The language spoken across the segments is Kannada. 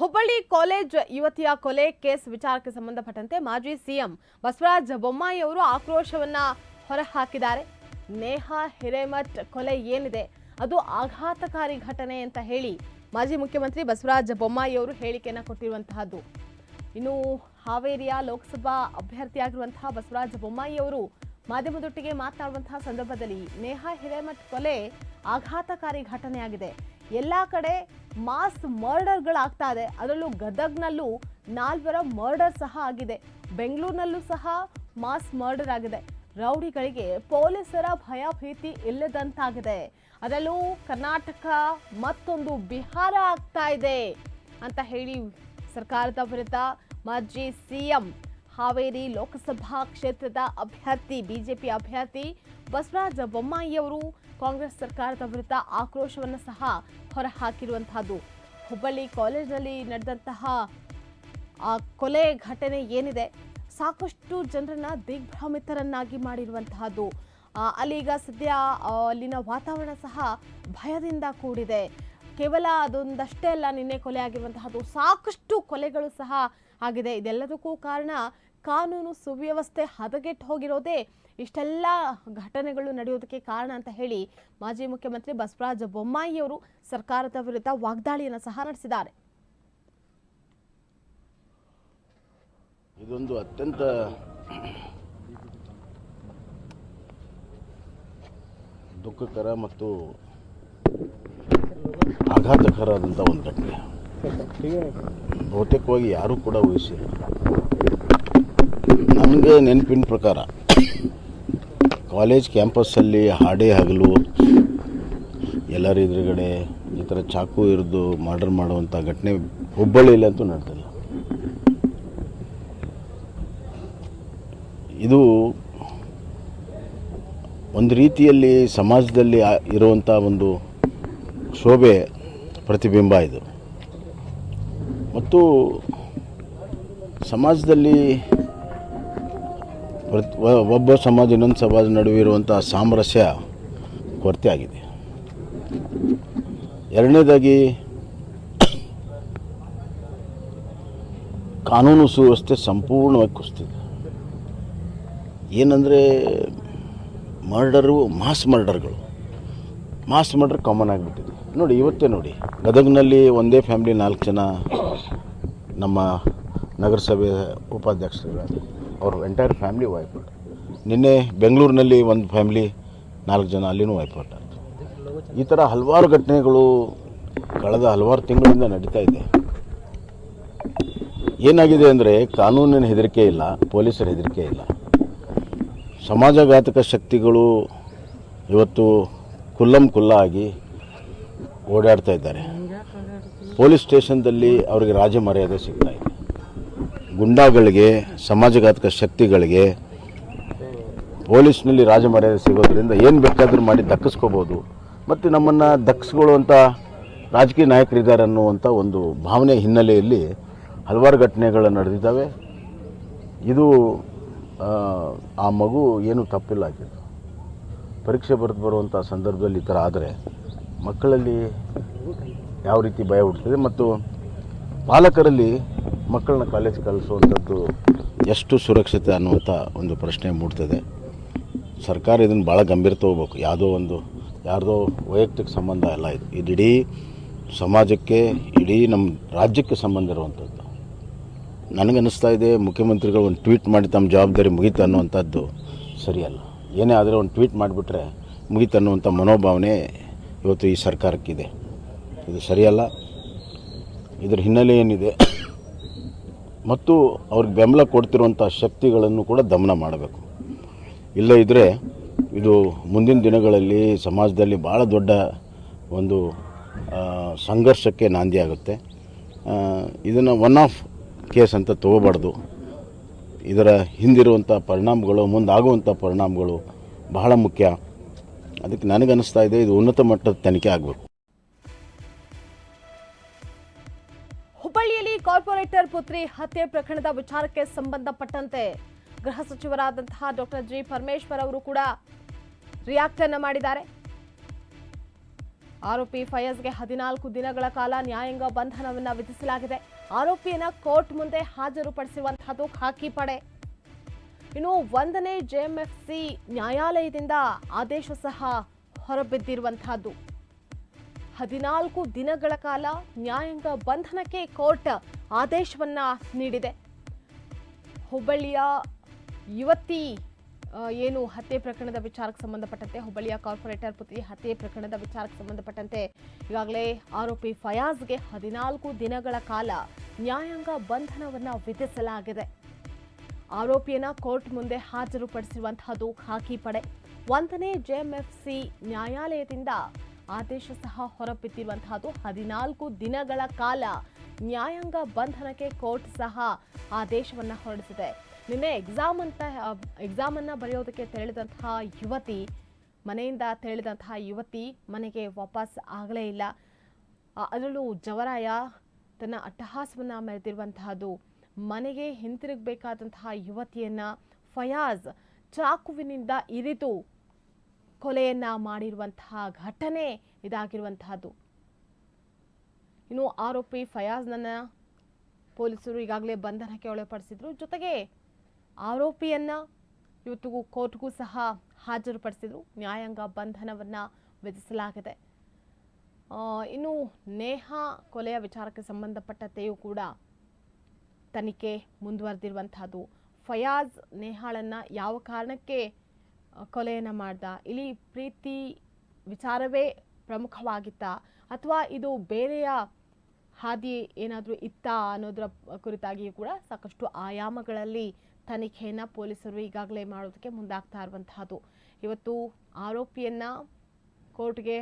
ಹುಬ್ಬಳ್ಳಿ ಕಾಲೇಜ್ ಯುವತಿಯ ಕೊಲೆ ಕೇಸ್ ವಿಚಾರಕ್ಕೆ ಸಂಬಂಧಪಟ್ಟಂತೆ ಮಾಜಿ ಸಿಎಂ ಬಸವರಾಜ ಬೊಮ್ಮಾಯಿ ಅವರು ಆಕ್ರೋಶವನ್ನ ಹೊರಹಾಕಿದ್ದಾರೆ. ನೇಹಾ ಹಿರೇಮಠ್ ಕೊಲೆ ಏನಿದೆ ಅದು ಆಘಾತಕಾರಿ ಘಟನೆ ಅಂತ ಹೇಳಿ ಮಾಜಿ ಮುಖ್ಯಮಂತ್ರಿ ಬಸವರಾಜ ಬೊಮ್ಮಾಯಿ ಅವರು ಹೇಳಿಕೆಯನ್ನು ಕೊಟ್ಟಿರುವಂತಹದ್ದು. ಇನ್ನು ಹಾವೇರಿಯ ಲೋಕಸಭಾ ಅಭ್ಯರ್ಥಿಯಾಗಿರುವಂತಹ ಬಸವರಾಜ ಬೊಮ್ಮಾಯಿ ಅವರು ಮಾಧ್ಯಮದೊಟ್ಟಿಗೆ ಮಾತನಾಡುವಂತಹ ಸಂದರ್ಭದಲ್ಲಿ ನೇಹಾ ಹಿರೇಮಠ್ ಕೊಲೆ ಆಘಾತಕಾರಿ ಘಟನೆಯಾಗಿದೆ. ಎಲ್ಲಾ ಕಡೆ ಮಾಸ್ ಮರ್ಡರ್ಗಳಾಗ್ತಾ ಇದೆ. ಅದರಲ್ಲೂ ಗದಗ್ನಲ್ಲೂ 4 ಮರ್ಡರ್ ಸಹ ಆಗಿದೆ. ಬೆಂಗಳೂರಿನಲ್ಲೂ ಸಹ ಮಾಸ್ ಮರ್ಡರ್ ಆಗಿದೆ. ರೌಡಿಗಳಿಗೆ ಪೊಲೀಸರ ಭಯ ಭೀತಿ ಇಲ್ಲದಂತಾಗಿದೆ. ಅದರಲ್ಲೂ ಕರ್ನಾಟಕ ಮತ್ತೊಂದು ಬಿಹಾರ ಆಗ್ತಾ ಇದೆ ಅಂತ ಹೇಳಿ ಸರ್ಕಾರದ ವಿರುದ್ಧ ಮಾಜಿ ಸಿಎಂ ಹಾವೇರಿ ಲೋಕಸಭಾ ಕ್ಷೇತ್ರದ ಅಭ್ಯರ್ಥಿ ಬಿಜೆಪಿ ಅಭ್ಯರ್ಥಿ ಬಸವರಾಜ ಬೊಮ್ಮಾಯಿ ಅವರು ಕಾಂಗ್ರೆಸ್ ಸರ್ಕಾರದ ವಿರುದ್ಧ ಆಕ್ರೋಶವನ್ನು ಸಹ ಹೊರಹಾಕಿರುವಂತಹದ್ದು. ಹುಬ್ಬಳ್ಳಿ ಕಾಲೇಜಿನಲ್ಲಿ ನಡೆದಂತಹ ಆ ಕೊಲೆ ಘಟನೆ ಏನಿದೆ ಸಾಕಷ್ಟು ಜನರನ್ನ ದಿಗ್ಭ್ರಮಿತರನ್ನಾಗಿ ಮಾಡಿರುವಂತಹದ್ದು. ಅಲ್ಲೀಗ ಸದ್ಯ ಅಲ್ಲಿನ ವಾತಾವರಣ ಸಹ ಭಯದಿಂದ ಕೂಡಿದೆ. ಕೇವಲ ಅದೊಂದಷ್ಟೇ ಅಲ್ಲ, ನಿನ್ನೆ ಕೊಲೆ ಆಗಿರುವಂತಹದ್ದು ಸಾಕಷ್ಟು ಕೊಲೆಗಳು ಸಹ ಆಗಿದೆ. ಇದೆಲ್ಲದಕ್ಕೂ ಕಾರಣ ಕಾನೂನು ಸುವ್ಯವಸ್ಥೆ ಹದಗೆಟ್ಟು ಹೋಗಿರೋದೇ ಇಷ್ಟೆಲ್ಲ ಘಟನೆಗಳು ನಡೆಯೋದಕ್ಕೆ ಕಾರಣ ಅಂತ ಹೇಳಿ ಮಾಜಿ ಮುಖ್ಯಮಂತ್ರಿ ಬಸವರಾಜ ಬೊಮ್ಮಾಯಿ ಅವರು ಸರ್ಕಾರದ ವಿರುದ್ಧ ವಾಗ್ದಾಳಿಯನ್ನು ಸಹ ನಡೆಸಿದ್ದಾರೆ. ಇದೊಂದು ಅತ್ಯಂತ ದುಃಖಕರ ಮತ್ತು ಆಘಾತಕರವಾದಂಥ ಒಂದು ಘಟನೆ. ಬಹುತೇಕವಾಗಿ ಯಾರೂ ಕೂಡ ಊಹಿಸಿಲ್ಲ. ನನಗೆ ನೆನಪಿನ ಪ್ರಕಾರ ಕಾಲೇಜ್ ಕ್ಯಾಂಪಸ್ಸಲ್ಲಿ ಹಾಡೇ ಹಗಲು ಎಲ್ಲರ ಎದುರುಗಡೆ ಈ ಥರ ಚಾಕು ಇರಿದು ಮರ್ಡರ್ ಮಾಡುವಂಥ ಘಟನೆ ಹುಬ್ಬಳ್ಳಿಯಲ್ಲಿ ಅಂತೂ ನಡೆದಿಲ್ಲ. ಇದು ಒಂದು ರೀತಿಯಲ್ಲಿ ಸಮಾಜದಲ್ಲಿ ಇರುವಂಥ ಒಂದು ಶೋಭೆ ಪ್ರತಿಬಿಂಬ ಇದು. ಮತ್ತು ಸಮಾಜದಲ್ಲಿ ಒಬ್ಬ ಸಮಾಜ ಇನ್ನೊಂದು ಸಮಾಜ ನಡುವೆ ಇರುವಂಥ ಸಾಮರಸ್ಯ ಕೊರತೆ ಆಗಿದೆ. ಎರಡನೇದಾಗಿ ಕಾನೂನು ಸುವ್ಯವಸ್ಥೆ ಸಂಪೂರ್ಣವಾಗಿ ಕುಸಿದಿದೆ. ಏನಂದರೆ ಮಾಸ್ ಮರ್ಡರ್ ಕಾಮನ್ ಆಗಿಬಿಟ್ಟಿದೆ. ನೋಡಿ, ಇವತ್ತೇ ನೋಡಿ, ಗದಗ್ನಲ್ಲಿ ಒಂದೇ ಫ್ಯಾಮಿಲಿ 4 ಜನ ನಮ್ಮ ನಗರಸಭೆ ಉಪಾಧ್ಯಕ್ಷರು, ಅವರು ಎಂಟೈರ್ ಫ್ಯಾಮಿಲಿ ವೈಫೌಟ್. ನಿನ್ನೆ ಬೆಂಗಳೂರಿನಲ್ಲಿ ಒಂದು ಫ್ಯಾಮಿಲಿ 4 ಜನ ಅಲ್ಲಿನೂ ವೈಫೌಟ್ ಆಯಿತು. ಈ ಥರ ಹಲವಾರು ಘಟನೆಗಳು ಕಳೆದ ಹಲವಾರು ತಿಂಗಳಿಂದ ನಡೀತಾ ಇದೆ. ಏನಾಗಿದೆ ಅಂದರೆ ಕಾನೂನಿನ ಹೆದರಿಕೆ ಇಲ್ಲ, ಪೊಲೀಸರ ಹೆದರಿಕೆ ಇಲ್ಲ. ಸಮಾಜಘಾತಕ ಶಕ್ತಿಗಳು ಇವತ್ತು ಖುಲ್ಲ ಆಗಿ ಓಡಾಡ್ತಾ ಇದ್ದಾರೆ. ಪೊಲೀಸ್ ಸ್ಟೇಷನ್ದಲ್ಲಿ ಅವರಿಗೆ ರಾಜ ಮರ್ಯಾದೆ ಸಿಗ್ತಾ ಇದೆ. ಗುಂಡಾಗಳಿಗೆ, ಸಮಾಜಘಾತಕ ಶಕ್ತಿಗಳಿಗೆ ಪೊಲೀಸ್ನಲ್ಲಿ ರಾಜ ಮರ್ಯಾದೆ ಸಿಗೋದ್ರಿಂದ ಏನು ಬೇಕಾದರೂ ಮಾಡಿ ದಕ್ಕಿಸ್ಕೋಬೋದು. ಮತ್ತು ನಮ್ಮನ್ನು ದಕ್ಕಿಸ್ಕೊಳ್ಳುವಂಥ ರಾಜಕೀಯ ನಾಯಕರಿದ್ದಾರೆ ಅನ್ನುವಂಥ ಒಂದು ಭಾವನೆ ಹಿನ್ನೆಲೆಯಲ್ಲಿ ಹಲವಾರು ಘಟನೆಗಳು ನಡೆದಿದ್ದಾವೆ. ಇದು ಆ ಮಗು ಏನು ತಪ್ಪಿಲ್ಲ ಆಗಿದ್ದು. ಪರೀಕ್ಷೆ ಬರುವಂಥ ಸಂದರ್ಭದಲ್ಲಿ ಈ ಥರ ಆದರೆ ಮಕ್ಕಳಲ್ಲಿ ಯಾವ ರೀತಿ ಭಯ ಹುಡ್ತದೆ ಮತ್ತು ಪಾಲಕರಲ್ಲಿ ಮಕ್ಕಳನ್ನ ಕಾಲೇಜ್ ಕಳಿಸುವಂಥದ್ದು ಎಷ್ಟು ಸುರಕ್ಷತೆ ಅನ್ನುವಂಥ ಒಂದು ಪ್ರಶ್ನೆ ಮೂಡ್ತದೆ. ಸರ್ಕಾರ ಇದನ್ನು ಭಾಳ ಗಂಭೀರ ತಗೋಬೇಕು. ಯಾರ್ದೋ ವೈಯಕ್ತಿಕ ಸಂಬಂಧ ಅಲ್ಲ ಇದು. ಇಡೀ ಸಮಾಜಕ್ಕೆ, ಇಡೀ ನಮ್ಮ ರಾಜ್ಯಕ್ಕೆ ಸಂಬಂಧ ಇರುವಂಥದ್ದು. ನನಗನ್ನಿಸ್ತಾ ಇದೆ ಮುಖ್ಯಮಂತ್ರಿಗಳು ಒಂದು ಟ್ವೀಟ್ ಮಾಡಿ ತಮ್ಮ ಜವಾಬ್ದಾರಿ ಮುಗೀತು ಅನ್ನುವಂಥದ್ದು ಸರಿಯಲ್ಲ. ಏನೇ ಆದರೆ ಒಂದು ಟ್ವೀಟ್ ಮಾಡಿಬಿಟ್ರೆ ಮುಗೀತು ಅನ್ನುವಂಥ ಮನೋಭಾವನೆ ಇವತ್ತು ಈ ಸರ್ಕಾರಕ್ಕಿದೆ. ಇದು ಸರಿಯಲ್ಲ. ಇದರ ಹಿನ್ನೆಲೆ ಏನಿದೆ ಮತ್ತು ಅವ್ರಿಗೆ ಬೆಂಬಲ ಕೊಡ್ತಿರುವಂಥ ಶಕ್ತಿಗಳನ್ನು ಕೂಡ ದಮನ ಮಾಡಬೇಕು. ಇಲ್ಲ ಇದ್ದರೆ ಇದು ಮುಂದಿನ ದಿನಗಳಲ್ಲಿ ಸಮಾಜದಲ್ಲಿ ಭಾಳ ದೊಡ್ಡ ಒಂದು ಸಂಘರ್ಷಕ್ಕೆ ನಾಂದಿ ಆಗುತ್ತೆ. ಇದನ್ನು ಒನ್ ಆಫ್ ಕೇಸ್ ಅಂತ ತಗೋಬಾರ್ದು. ಇದರ ಹಿಂದಿರುವಂಥ ಪರಿಣಾಮಗಳು, ಮುಂದಾಗುವಂಥ ಪರಿಣಾಮಗಳು ಬಹಳ ಮುಖ್ಯ. ಅದಕ್ಕೆ ನನಗನ್ನಿಸ್ತಾ ಇದೆ ಇದು ಉನ್ನತ ಮಟ್ಟದ ತನಿಖೆ ಆಗಬೇಕು. ಹುಬ್ಬಳ್ಳಿಯಲ್ಲಿ ಕಾರ್ಪೊರೇಟರ್ ಪುತ್ರಿ ಹತ್ಯೆ ಪ್ರಕರಣದ ವಿಚಾರಕ್ಕೆ ಸಂಬಂಧಪಟ್ಟಂತೆ ಗೃಹ ಸಚಿವರಾದಂತಹ ಡಾಕ್ಟರ್ ಜಿ ಪರಮೇಶ್ವರ್ ಅವರು ಕೂಡ ರಿಯಾಕ್ಟ್ ಅನ್ನು ಮಾಡಿದ್ದಾರೆ. ಆರೋಪಿ ಫಯಾಜ್ಗೆ 14 ದಿನಗಳ ಕಾಲ ನ್ಯಾಯಾಂಗ ಬಂಧನವನ್ನು ವಿಧಿಸಲಾಗಿದೆ. ಆರೋಪಿಯನ್ನ ಕೋರ್ಟ್ ಮುಂದೆ ಹಾಜರುಪಡಿಸಿರುವಂತಹದ್ದು ಖಾಕಿ ಪಡೆ. ಇನ್ನು 1ನೇ ಜೆಎಂಎಫ್ಸಿ ನ್ಯಾಯಾಲಯದಿಂದ ಆದೇಶ ಸಹ ಹೊರಬಿದ್ದಿರುವಂತಹದ್ದು. 14 ದಿನಗಳ ಕಾಲ ನ್ಯಾಯಾಂಗ ಬಂಧನಕ್ಕೆ ಕೋರ್ಟ್ ಆದೇಶವನ್ನ ನೀಡಿದೆ. ಹುಬ್ಬಳ್ಳಿಯ ಯುವತಿ ಏನು ಹತ್ಯೆ ಪ್ರಕರಣದ ವಿಚಾರಕ್ಕೆ ಸಂಬಂಧಪಟ್ಟಂತೆ, ಹುಬ್ಬಳ್ಳಿಯ ಕಾರ್ಪೊರೇಟರ್ ಪುತ್ರಿ ಹತ್ಯೆ ಪ್ರಕರಣದ ವಿಚಾರಕ್ಕೆ ಸಂಬಂಧಪಟ್ಟಂತೆ ಈಗಾಗಲೇ ಆರೋಪಿ ಫಯಾಜ್ಗೆ 14 ದಿನಗಳ ಕಾಲ ನ್ಯಾಯಾಂಗ ಬಂಧನವನ್ನು ವಿಧಿಸಲಾಗಿದೆ. ಆರೋಪಿಯನ್ನ ಕೋರ್ಟ್ ಮುಂದೆ ಹಾಜರುಪಡಿಸಿರುವಂತಹದ್ದು ಖಾಕಿ ಪಡೆ. 1ನೇ ಜೆಎಂಎಫ್ಸಿ ನ್ಯಾಯಾಲಯದಿಂದ ಆದೇಶ ಸಹ ಹೊರಬಿದ್ದಿರುವಂತಹದ್ದು. 14 ದಿನಗಳ ಕಾಲ ನ್ಯಾಯಾಂಗ ಬಂಧನಕ್ಕೆ ಕೋರ್ಟ್ ಸಹ ಆದೇಶವನ್ನ ಹೊರಡಿಸಿದೆ. ನಿನ್ನೆ ಎಕ್ಸಾಮ್ ಅನ್ನ ಬರೆಯೋದಕ್ಕೆ ತೆರಳಿದಂತಹ ಯುವತಿ, ಮನೆಯಿಂದ ತೆರಳಿದಂತಹ ಯುವತಿ ಮನೆಗೆ ವಾಪಸ್ ಆಗಲೇ ಇಲ್ಲ. ಅದರಲ್ಲೂ ಜವರಾಯ ತನ್ನ ಅಟ್ಟಹಾಸವನ್ನ ಮೆರೆದಿರುವಂತಹದ್ದು. ಮನೆಗೆ ಹಿಂತಿರುಗಬೇಕಾದಂತಹ ಯುವತಿಯನ್ನ ಫಯಾಜ್ ಚಾಕುವಿನಿಂದ ಇರಿದು ಕೊಲೆಯನ್ನ ಮಾಡಿರುವಂತಹ ಘಟನೆ ಇದಾಗಿರುವಂತಹದ್ದು. ಇನ್ನು ಆರೋಪಿ ಫಯಾಜ್ನನ್ನ ಪೊಲೀಸರು ಈಗಾಗಲೇ ಬಂಧನಕ್ಕೆ ಒಳಪಡಿಸಿದ್ರು. ಜೊತೆಗೆ ಆರೋಪಿಯನ್ನ ಇವತ್ತಿಗೂ ಕೋರ್ಟ್ಗೂ ಸಹ ಹಾಜರುಪಡಿಸಿದ್ರು. ನ್ಯಾಯಾಂಗ ಬಂಧನವನ್ನ ವಿಧಿಸಲಾಗಿದೆ. ಇನ್ನು ನೇಹಾ ಕೊಲೆಯ ವಿಚಾರಕ್ಕೆ ಸಂಬಂಧಪಟ್ಟಂತೆಯೂ ಕೂಡ ತನಿಖೆ ಮುಂದುವರೆದಿರುವಂತಹದ್ದು. ಫಯಾಜ್ ನೇಹಾಳನ್ನ ಯಾವ ಕಾರಣಕ್ಕೆ ಕೊಲೆಯನ್ನ ಮಾಡ್ದ, ಇಲ್ಲಿ ಪ್ರೀತಿ ವಿಚಾರವೇ ಪ್ರಮುಖವಾಗಿತ್ತ ಅಥವಾ ಇದು ಬೇರೆಯ ಹಾದಿ ಏನಾದರೂ ಇತ್ತಾ ಅನ್ನೋದರ ಕುರಿತಾಗಿಯೂ ಕೂಡ ಸಾಕಷ್ಟು ಆಯಾಮಗಳಲ್ಲಿ ತನಿಖೆಯನ್ನು ಪೊಲೀಸರು ಈಗಾಗಲೇ ಮಾಡೋದಕ್ಕೆ ಮುಂದಾಗ್ತಾ ಇರುವಂತಹದ್ದು. ಇವತ್ತು ಆರೋಪಿಯನ್ನ ಕೋರ್ಟ್ಗೆ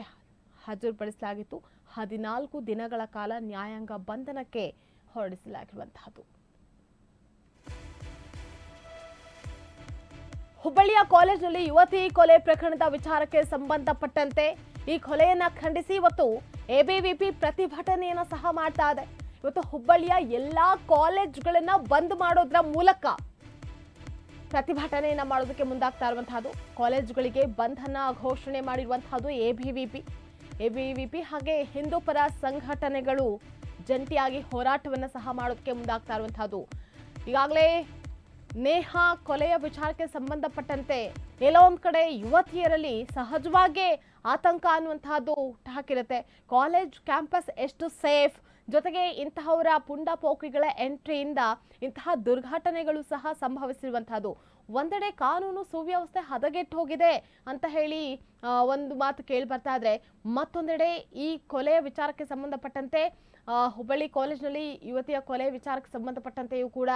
ಹಾಜರುಪಡಿಸಲಾಗಿತ್ತು. 14 ದಿನಗಳ ಕಾಲ ನ್ಯಾಯಾಂಗ ಬಂಧನಕ್ಕೆ ಹೊರಡಿಸಲಾಗಿರುವಂತಹದ್ದು. ಹುಬ್ಬಳ್ಳಿಯ ಕಾಲೇಜಿನಲ್ಲಿ ಯುವತಿ ಕೊಲೆ ಪ್ರಕರಣದ ವಿಚಾರಕ್ಕೆ ಸಂಬಂಧಪಟ್ಟಂತೆ ಈ ಕೊಲೆಯನ್ನ ಖಂಡಿಸಿ ಇವತ್ತು ಎಬಿವಿಪಿ ಪ್ರತಿಭಟನೆಯನ್ನ ಸಹ ಮಾಡ್ತಾ ಇದೆ. ಇವತ್ತು ಹುಬ್ಬಳ್ಳಿಯ ಎಲ್ಲಾ ಕಾಲೇಜ್ಗಳನ್ನ ಬಂದ್ ಮಾಡೋದ್ರ ಮೂಲಕ ಪ್ರತಿಭಟನೆಯನ್ನ ಮಾಡೋದಕ್ಕೆ ಮುಂದಾಗ್ತಾ ಇರುವಂತಹದ್ದು. ಕಾಲೇಜುಗಳಿಗೆ ಬಂಧನ ಘೋಷಣೆ ಮಾಡಿರುವಂತಹದ್ದು ಎಬಿವಿಪಿ ಹಾಗೆ ಹಿಂದೂ ಪರ ಸಂಘಟನೆಗಳು ಜಂಟಿಯಾಗಿ ಹೋರಾಟವನ್ನ ಸಹ ಮಾಡೋದಕ್ಕೆ ಮುಂದಾಗ್ತಾ ಇರುವಂತಹದ್ದು. ಈಗಾಗಲೇ ನೇಹಾ ಕೊಲೆಯ ವಿಚಾರಕ್ಕೆ ಸಂಬಂಧಪಟ್ಟಂತೆ ಎಲ್ಲೋ ಒಂದ್ ಕಡೆ ಯುವತಿಯರಲ್ಲಿ ಸಹಜವಾಗಿ ಆತಂಕ ಅನ್ನುವಂತಹದ್ದು ಹಾಕಿರುತ್ತೆ. ಕಾಲೇಜ್ ಕ್ಯಾಂಪಸ್ ಎಷ್ಟು ಸೇಫ್, ಜೊತೆಗೆ ಇಂತಹವರ ಪುಂಡಪೋಕಿಗಳ ಎಂಟ್ರಿಯಿಂದ ಇಂತಹ ದುರ್ಘಟನೆಗಳು ಸಹ ಸಂಭವಿಸಿರುವಂತಹದ್ದು. ಒಂದೆಡೆ ಕಾನೂನು ಸುವ್ಯವಸ್ಥೆ ಹದಗೆಟ್ಟು ಹೋಗಿದೆ ಅಂತ ಹೇಳಿ ಒಂದು ಮಾತು ಕೇಳಿ ಬರ್ತಾ ಇದ್ರೆ, ಮತ್ತೊಂದೆಡೆ ಈ ಕೊಲೆಯ ವಿಚಾರಕ್ಕೆ ಸಂಬಂಧಪಟ್ಟಂತೆ ಹುಬ್ಬಳ್ಳಿ ಕಾಲೇಜಿನಲ್ಲಿ ಯುವತಿಯ ಕೊಲೆ ವಿಚಾರಕ್ಕೆ ಸಂಬಂಧಪಟ್ಟಂತೆಯೂ ಕೂಡ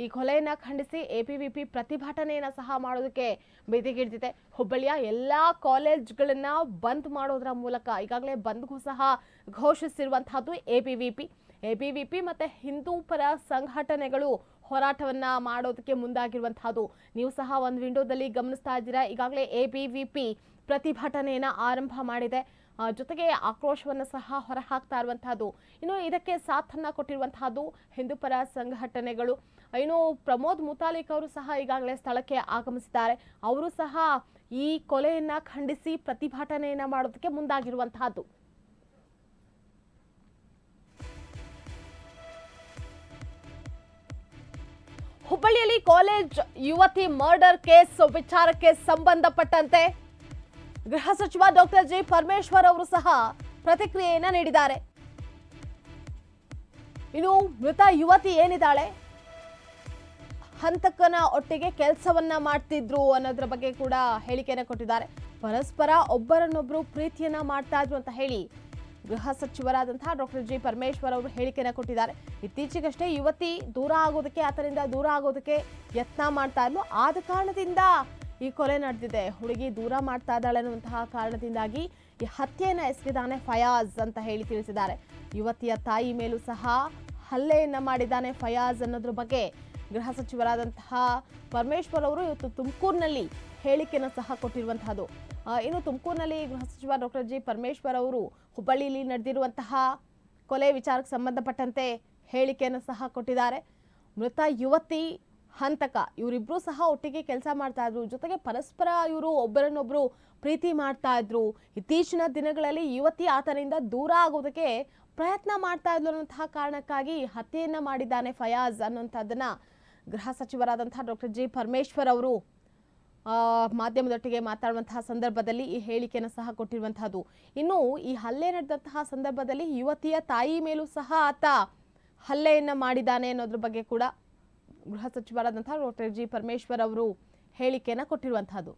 ಈ ಕೊಲೆಯನ್ನ ಖಂಡಿಸಿ ಎಬಿವಿಪಿ ಪ್ರತಿಭಟನೆಯನ್ನ ಸಹ ಮಾಡೋದಕ್ಕೆ ಬೀದಿಗಿಳಿದಿದೆ. ಹುಬ್ಬಳ್ಳಿಯ ಎಲ್ಲಾ ಕಾಲೇಜ್ಗಳನ್ನ ಬಂದ್ ಮಾಡೋದ್ರ ಮೂಲಕ ಈಗಾಗಲೇ ಬಂದ್ಗೂ ಸಹ ಘೋಷಿಸಿರುವಂತಹದ್ದು ಎಬಿವಿಪಿ ಮತ್ತೆ ಹಿಂದೂ ಪರ ಸಂಘಟನೆಗಳು ಹೋರಾಟವನ್ನ ಮಾಡೋದಕ್ಕೆ ಮುಂದಾಗಿರುವಂತಹದ್ದು. ನೀವು ಸಹ ಒಂದು ವಿಂಡೋದಲ್ಲಿ ಗಮನಿಸ್ತಾ ಇದ್ದೀರಾ. ಈಗಾಗಲೇ ಎಬಿವಿಪಿ ಪ್ರತಿಭಟನೆಯನ್ನ ಆರಂಭ ಮಾಡಿದೆ. ಜೊತೆಗೆ ಆಕ್ರೋಶವನ್ನು ಸಹ ಹೊರಹಾಕ್ತಾ ಇರುವಂತಹದ್ದು. ಇನ್ನು ಇದಕ್ಕೆ ಸಾಥನ್ನ ಕೊಟ್ಟಿರುವಂತಹದ್ದು ಹಿಂದೂ ಪರ ಸಂಘಟನೆಗಳು. ಇನ್ನು ಪ್ರಮೋದ್ ಮುತಾಲಿಕ್ ಅವರು ಸಹ ಈಗಾಗಲೇ ಸ್ಥಳಕ್ಕೆ ಆಗಮಿಸಿದ್ದಾರೆ. ಅವರು ಸಹ ಈ ಕೊಲೆಯನ್ನ ಖಂಡಿಸಿ ಪ್ರತಿಭಟನೆಯನ್ನ ಮಾಡೋದಕ್ಕೆ ಮುಂದಾಗಿರುವಂತಹದ್ದು. ಹುಬ್ಬಳ್ಳಿಯಲ್ಲಿ ಕಾಲೇಜ್ ಯುವತಿ ಮರ್ಡರ್ ಕೇಸ್ ವಿಚಾರಕ್ಕೆ ಸಂಬಂಧಪಟ್ಟಂತೆ ಗೃಹ ಸಚಿವ ಡಾಕ್ಟರ್ ಜಿ ಪರಮೇಶ್ವರ್ ಅವರು ಸಹ ಪ್ರತಿಕ್ರಿಯೆಯನ್ನ ನೀಡಿದ್ದಾರೆ. ಇನ್ನು ಮೃತ ಯುವತಿ ಏನಿದ್ದಾಳೆ, ಹಂತಕನ ಒಟ್ಟಿಗೆ ಕೆಲಸವನ್ನ ಮಾಡ್ತಿದ್ರು ಅನ್ನೋದ್ರ ಬಗ್ಗೆ ಕೂಡ ಹೇಳಿಕೆಯನ್ನ ಕೊಟ್ಟಿದ್ದಾರೆ. ಪರಸ್ಪರ ಒಬ್ಬರನ್ನೊಬ್ಬರು ಪ್ರೀತಿಯನ್ನ ಮಾಡ್ತಾ ಇದ್ರು ಅಂತ ಹೇಳಿ ಗೃಹ ಸಚಿವರಾದಂತಹ ಡಾಕ್ಟರ್ ಜಿ ಪರಮೇಶ್ವರ್ ಅವರು ಹೇಳಿಕೆಯನ್ನ ಕೊಟ್ಟಿದ್ದಾರೆ. ಇತ್ತೀಚೆಗಷ್ಟೇ ಯುವತಿ ಆತನಿಂದ ದೂರ ಆಗೋದಕ್ಕೆ ಯತ್ನ ಮಾಡ್ತಾ ಇದ್ಲು. ಆದ ಕಾರಣದಿಂದ ಈ ಕೊಲೆ ನಡೆದಿದೆ. ಹುಡುಗಿ ದೂರ ಮಾಡ್ತಾ ಇದ್ದಾಳೆ ಅನ್ನುವಂತಹ ಕಾರಣದಿಂದಾಗಿ ಈ ಹತ್ಯೆಯನ್ನ ಎಸಗಿದ್ದಾನೆ ಫಯಾಜ್ ಅಂತ ಹೇಳಿ ತಿಳಿಸಿದ್ದಾರೆ. ಯುವತಿಯ ತಾಯಿ ಮೇಲೂ ಸಹ ಹಲ್ಲೆಯನ್ನ ಮಾಡಿದ್ದಾನೆ ಫಯಾಜ್ ಅನ್ನೋದ್ರ ಬಗ್ಗೆ ಗೃಹ ಸಚಿವರಾದಂತಹ ಪರಮೇಶ್ವರ್ ಅವರು ಇವತ್ತು ತುಮಕೂರಿನಲ್ಲಿ ಹೇಳಿಕೆಯನ್ನು ಸಹ ಕೊಟ್ಟಿರುವಂತಹದ್ದು. ಇನ್ನು ತುಮಕೂರಿನಲ್ಲಿ ಗೃಹ ಸಚಿವ ಡಾಕ್ಟರ್ ಜಿ ಪರಮೇಶ್ವರ್ ಅವರು ಹುಬ್ಬಳ್ಳಿಯಲ್ಲಿ ನಡೆದಿರುವಂತಹ ಕೊಲೆ ವಿಚಾರಕ್ಕೆ ಸಂಬಂಧಪಟ್ಟಂತೆ ಹೇಳಿಕೆಯನ್ನು ಸಹ ಕೊಟ್ಟಿದ್ದಾರೆ. ಮೃತ ಯುವತಿ ಹಂತಕ ಇವರಿಬ್ರು ಸಹ ಒಟ್ಟಿಗೆ ಕೆಲಸ ಮಾಡ್ತಾ ಇದ್ರು, ಜೊತೆಗೆ ಪರಸ್ಪರ ಇವರು ಒಬ್ಬರನ್ನೊಬ್ರು ಪ್ರೀತಿ ಮಾಡ್ತಾ ಇದ್ರು. ಇತ್ತೀಚಿನ ದಿನಗಳಲ್ಲಿ ಯುವತಿ ಆತನಿಂದ ದೂರ ಆಗೋದಕ್ಕೆ ಪ್ರಯತ್ನ ಮಾಡ್ತಾ ಇದ್ರು ಅನ್ನುವಂತಹ ಕಾರಣಕ್ಕಾಗಿ ಹತ್ಯೆಯನ್ನ ಮಾಡಿದ್ದಾನೆ ಫಯಾಜ್ ಅನ್ನುವಂಥದ್ದನ್ನ ಗೃಹ ಸಚಿವರಾದಂತಹ ಡಾಕ್ಟರ್ ಜಿ ಪರಮೇಶ್ವರ್ ಅವರು ಮಾಧ್ಯಮದೊಟ್ಟಿಗೆ ಮಾತಾಡುವಂತಹ ಸಂದರ್ಭದಲ್ಲಿ ಈ ಹೇಳಿಕೆಯನ್ನು ಸಹ ಕೊಟ್ಟಿರುವಂತಹದ್ದು. ಇನ್ನು ಈ ಹಲ್ಲೆ ನಡೆದಂತಹ ಸಂದರ್ಭದಲ್ಲಿ ಯುವತಿಯ ತಾಯಿ ಮೇಲೂ ಸಹ ಆತ ಹಲ್ಲೆಯನ್ನ ಮಾಡಿದ್ದಾನೆ ಅನ್ನೋದ್ರ ಬಗ್ಗೆ ಕೂಡ ಗೃಹ ಸಚಿವರಾದಂತಹ ಡಾಕ್ಟರ್ ಜಿ ಪರಮೇಶ್ವರ್ ಅವರು ಹೇಳಿಕೆಯನ್ನು ಕೊಟ್ಟಿರುವಂತಹದ್ದು.